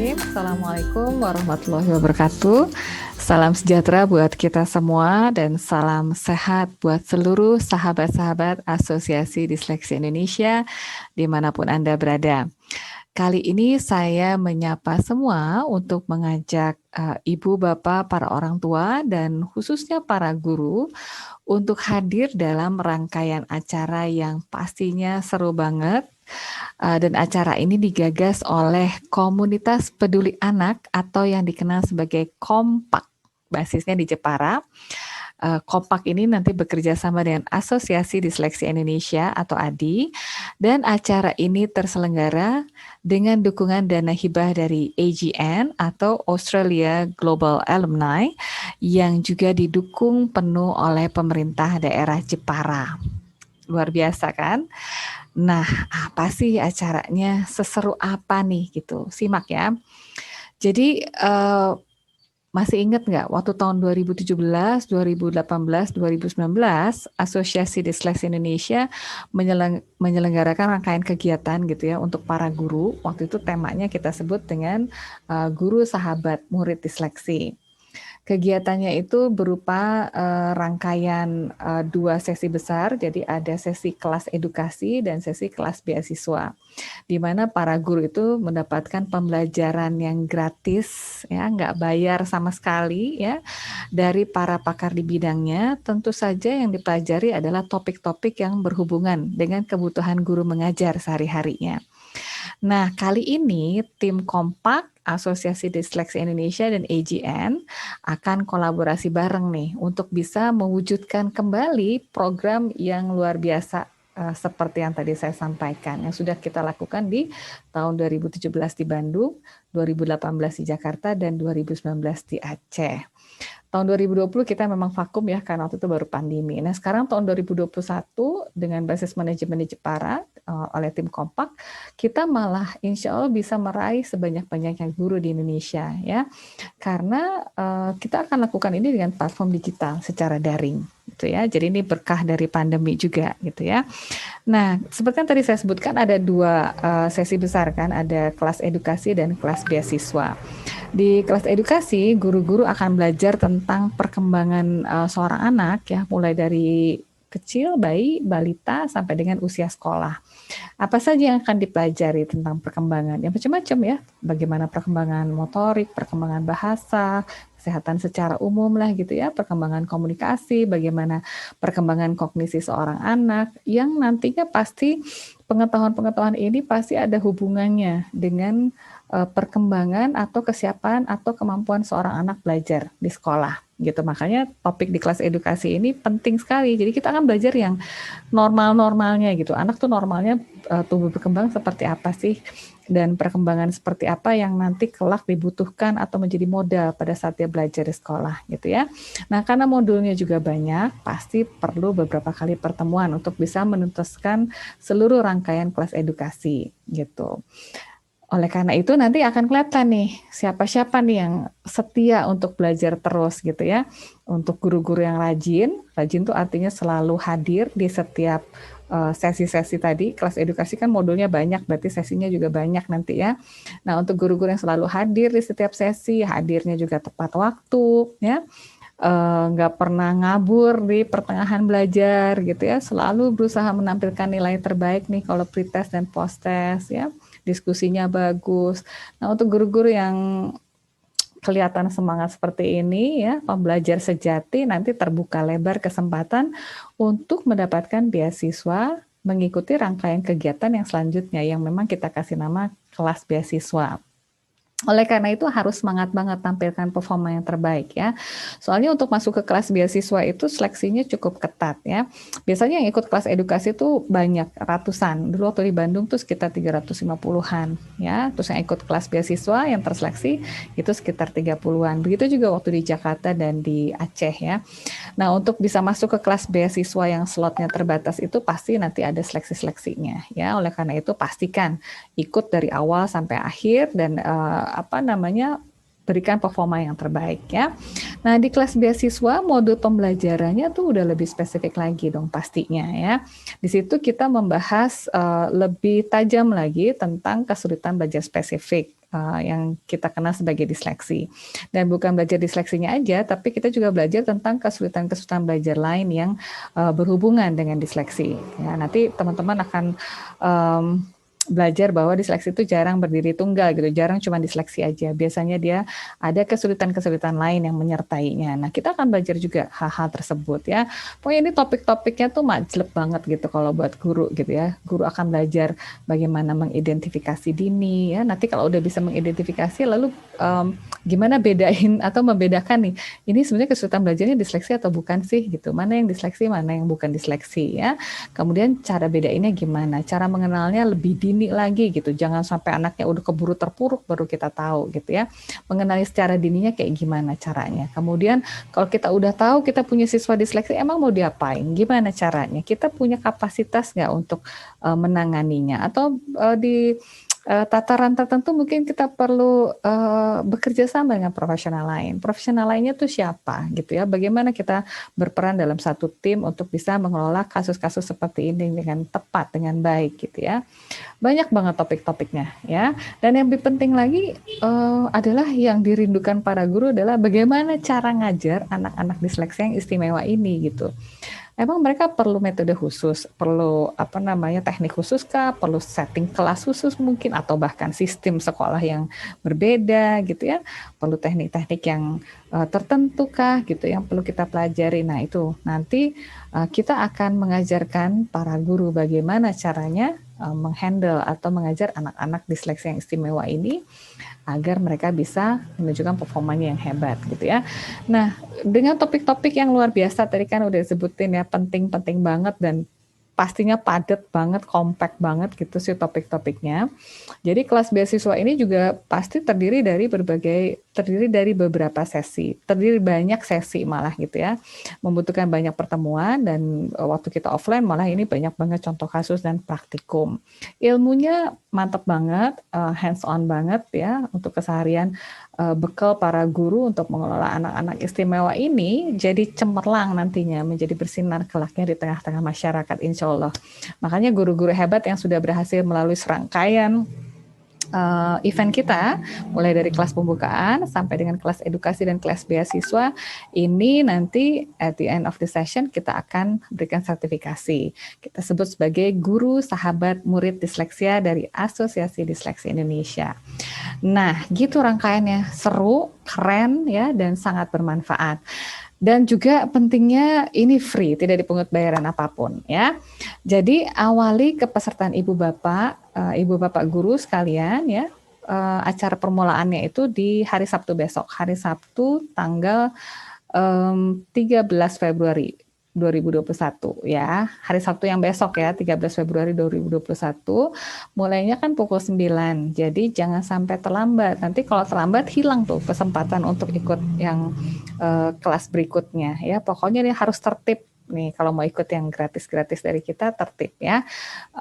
Bismillahirrahmanirrahim. Assalamualaikum warahmatullahi wabarakatuh. Salam sejahtera buat kita semua dan salam sehat buat seluruh sahabat-sahabat Asosiasi Disleksi Indonesia dimanapun Anda berada. Kali ini saya menyapa semua untuk mengajak ibu, bapak, para orang tua dan khususnya para guru untuk hadir dalam rangkaian acara yang pastinya seru banget. Dan acara ini digagas oleh Komunitas Peduli Anak atau yang dikenal sebagai Kompak, basisnya di Jepara. Kompak ini nanti bekerja sama dengan Asosiasi Disleksi Indonesia atau ADI, dan acara ini terselenggara dengan dukungan dana hibah dari AGN atau Australia Global Alumni yang juga didukung penuh oleh pemerintah daerah Jepara. Luar biasa kan? Nah, apa sih acaranya? Seseru apa nih gitu? Simak ya. Jadi masih ingat nggak waktu tahun 2017, 2018, 2019 Asosiasi Disleksi Indonesia menyelenggarakan rangkaian kegiatan gitu ya untuk para guru. Waktu itu temanya kita sebut dengan guru sahabat murid disleksi. Kegiatannya itu berupa rangkaian 2 sesi besar, jadi ada sesi kelas edukasi dan sesi kelas beasiswa, di mana para guru itu mendapatkan pembelajaran yang gratis, ya, nggak bayar sama sekali, ya, dari para pakar di bidangnya. Tentu saja yang dipelajari adalah topik-topik yang berhubungan dengan kebutuhan guru mengajar sehari-harinya. Nah, kali ini tim Kompak, Asosiasi Disleksi Indonesia dan AGN akan kolaborasi bareng nih untuk bisa mewujudkan kembali program yang luar biasa seperti yang tadi saya sampaikan, yang sudah kita lakukan di tahun 2017 di Bandung, 2018 di Jakarta, dan 2019 di Aceh. Tahun 2020 kita memang vakum ya karena waktu itu baru pandemi. Nah, sekarang tahun 2021 dengan basis manajemen di Jepara oleh tim Kompak, kita malah insya Allah bisa meraih sebanyak-banyaknya guru di Indonesia ya. Karena kita akan lakukan ini dengan platform digital secara daring gitu ya. Jadi ini berkah dari pandemi juga gitu ya. Nah, seperti yang tadi saya sebutkan ada 2 sesi besar kan, ada kelas edukasi dan kelas beasiswa. Di kelas edukasi, guru-guru akan belajar tentang perkembangan seorang anak ya, mulai dari kecil, bayi, balita, sampai dengan usia sekolah. Apa saja yang akan dipelajari tentang perkembangan? Ya macam-macam ya, bagaimana perkembangan motorik, perkembangan bahasa, kesehatan secara umum lah gitu ya, perkembangan komunikasi, bagaimana perkembangan kognisi seorang anak, yang nantinya pasti pengetahuan-pengetahuan ini pasti ada hubungannya dengan perkembangan atau kesiapan atau kemampuan seorang anak belajar di sekolah gitu. Makanya topik di kelas edukasi ini penting sekali. Jadi kita akan belajar yang normal-normalnya gitu. Anak tuh normalnya tumbuh berkembang seperti apa sih, dan perkembangan seperti apa yang nanti kelak dibutuhkan atau menjadi modal pada saat dia belajar di sekolah gitu ya. Nah, karena modulnya juga banyak, pasti perlu beberapa kali pertemuan untuk bisa menuntaskan seluruh rangkaian kelas edukasi gitu. Oleh karena itu nanti akan kelihatan nih siapa-siapa nih yang setia untuk belajar terus gitu ya. Untuk guru-guru yang rajin tuh artinya selalu hadir di setiap sesi-sesi tadi. Kelas edukasi kan modulnya banyak, berarti sesinya juga banyak nanti ya. Nah, untuk guru-guru yang selalu hadir di setiap sesi, hadirnya juga tepat waktu ya. Nggak pernah ngabur di pertengahan belajar gitu ya, selalu berusaha menampilkan nilai terbaik nih kalau pretest dan posttest ya. Diskusinya bagus. Nah, untuk guru-guru yang kelihatan semangat seperti ini ya, pembelajar sejati, nanti terbuka lebar kesempatan untuk mendapatkan beasiswa mengikuti rangkaian kegiatan yang selanjutnya yang memang kita kasih nama kelas beasiswa. Oleh karena itu harus semangat banget tampilkan performa yang terbaik ya. Soalnya untuk masuk ke kelas beasiswa itu seleksinya cukup ketat ya. Biasanya yang ikut kelas edukasi itu banyak, ratusan. Dulu waktu di Bandung tuh sekitar 350-an ya. Terus yang ikut kelas beasiswa yang terseleksi itu sekitar 30-an. Begitu juga waktu di Jakarta dan di Aceh ya. Nah, untuk bisa masuk ke kelas beasiswa yang slotnya terbatas itu pasti nanti ada seleksi-seleksinya ya. Oleh karena itu pastikan ikut dari awal sampai akhir dan berikan performa yang terbaik ya. Nah, di kelas beasiswa modul pembelajarannya tuh udah lebih spesifik lagi dong pastinya ya. Di situ kita membahas lebih tajam lagi tentang kesulitan belajar spesifik yang kita kenal sebagai disleksi. Dan bukan belajar disleksinya aja, tapi kita juga belajar tentang kesulitan-kesulitan belajar lain yang berhubungan dengan disleksi. Ya, nanti teman-teman akan belajar bahwa disleksi itu jarang berdiri tunggal gitu, jarang cuma disleksi aja. Biasanya dia ada kesulitan-kesulitan lain yang menyertainya. Nah, kita akan belajar juga hal-hal tersebut ya. Pokoknya ini topik-topiknya tuh majlep banget gitu kalau buat guru gitu ya. Guru akan belajar bagaimana mengidentifikasi dini ya. Nanti kalau udah bisa mengidentifikasi lalu gimana bedain atau membedakan nih, ini sebenarnya kesulitan belajarnya disleksi atau bukan sih gitu. Mana yang disleksi, mana yang bukan disleksi ya. Kemudian cara bedainnya gimana? Cara mengenalnya lebih dini lagi gitu. Jangan sampai anaknya udah keburu terpuruk baru kita tahu gitu ya. Mengenali secara dininya kayak gimana caranya. Kemudian kalau kita udah tahu kita punya siswa disleksi, emang mau diapain? Gimana caranya? Kita punya kapasitas nggak untuk menanganinya? Atau di tataran tertentu mungkin kita perlu bekerja sama dengan profesional lain. Profesional lainnya tuh siapa gitu ya? Bagaimana kita berperan dalam satu tim untuk bisa mengelola kasus-kasus seperti ini dengan tepat, dengan baik gitu ya. Banyak banget topik-topiknya ya. Dan yang lebih penting lagi adalah yang dirindukan para guru adalah bagaimana cara ngajar anak-anak disleksi yang istimewa ini gitu. Emang mereka perlu metode khusus, perlu teknik khusus kah, perlu setting kelas khusus mungkin, atau bahkan sistem sekolah yang berbeda gitu ya, perlu teknik-teknik yang tertentu kah gitu yang perlu kita pelajari. Nah itu nanti kita akan mengajarkan para guru bagaimana caranya menghandle atau mengajar anak-anak disleksi yang istimewa ini agar mereka bisa menunjukkan performanya yang hebat gitu ya. Nah, dengan topik-topik yang luar biasa tadi kan udah disebutin ya, penting-penting banget dan pastinya padat banget, compact banget gitu sih topik-topiknya. Jadi kelas beasiswa ini juga pasti terdiri dari beberapa sesi, terdiri banyak sesi malah gitu ya. Membutuhkan banyak pertemuan dan waktu kita offline malah ini banyak banget contoh kasus dan praktikum. Ilmunya mantap banget, hands on banget ya untuk keseharian, bekal para guru untuk mengelola anak-anak istimewa ini jadi cemerlang nantinya, menjadi bersinar kelaknya di tengah-tengah masyarakat insya Allah. Makanya guru-guru hebat yang sudah berhasil melalui serangkaian event kita, mulai dari kelas pembukaan sampai dengan kelas edukasi dan kelas beasiswa, ini nanti at the end of the session kita akan berikan sertifikasi. Kita sebut sebagai guru sahabat murid disleksia dari Asosiasi Disleksi Indonesia. Nah, gitu rangkaiannya, seru, keren ya, dan sangat bermanfaat. Dan juga pentingnya ini free, tidak dipungut bayaran apapun ya. Jadi awali kepesertaan ibu bapak guru sekalian ya. Acara permulaannya itu di hari Sabtu besok, hari Sabtu tanggal 13 Februari 2021 ya. Hari Sabtu yang besok ya, 13 Februari 2021. Mulainya kan pukul 9. Jadi jangan sampai terlambat. Nanti kalau terlambat hilang tuh kesempatan untuk ikut yang kelas berikutnya ya. Pokoknya dia harus tertib nih kalau mau ikut yang gratis-gratis dari kita, tertib ya.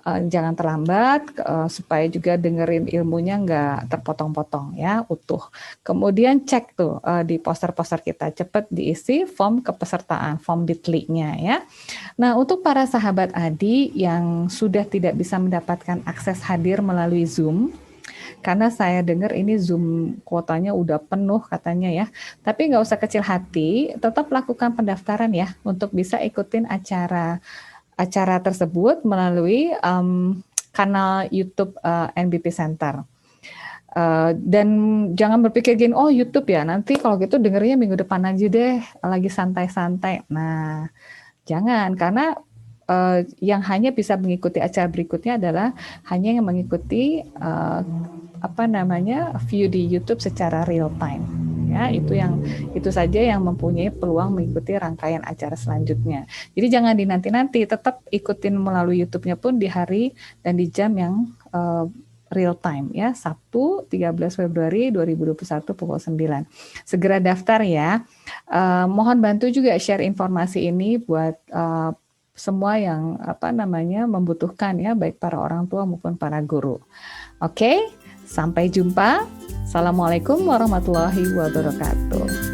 Jangan terlambat supaya juga dengerin ilmunya nggak terpotong-potong ya, utuh. Kemudian cek tuh di poster-poster kita, cepat diisi form kepesertaan, form Bitly-nya ya. Nah, untuk para sahabat Adi yang sudah tidak bisa mendapatkan akses hadir melalui Zoom, karena saya dengar ini Zoom kuotanya udah penuh katanya ya. Tapi nggak usah kecil hati, tetap lakukan pendaftaran ya untuk bisa ikutin acara tersebut melalui kanal YouTube NBP Center. Dan jangan berpikir gini, oh YouTube ya, nanti kalau gitu dengernya minggu depan aja deh, lagi santai-santai. Nah, jangan, karena yang hanya bisa mengikuti acara berikutnya adalah hanya yang mengikuti view di YouTube secara real time ya. Itu saja yang mempunyai peluang mengikuti rangkaian acara selanjutnya. Jadi jangan dinanti-nanti, tetap ikutin melalui YouTube-nya pun di hari dan di jam yang real time ya, Sabtu 13 Februari 2021 pukul 9. Segera daftar ya. Mohon bantu juga share informasi ini buat semua yang membutuhkan ya, baik para orang tua maupun para guru. Oke, Sampai jumpa. Assalamualaikum warahmatullahi wabarakatuh.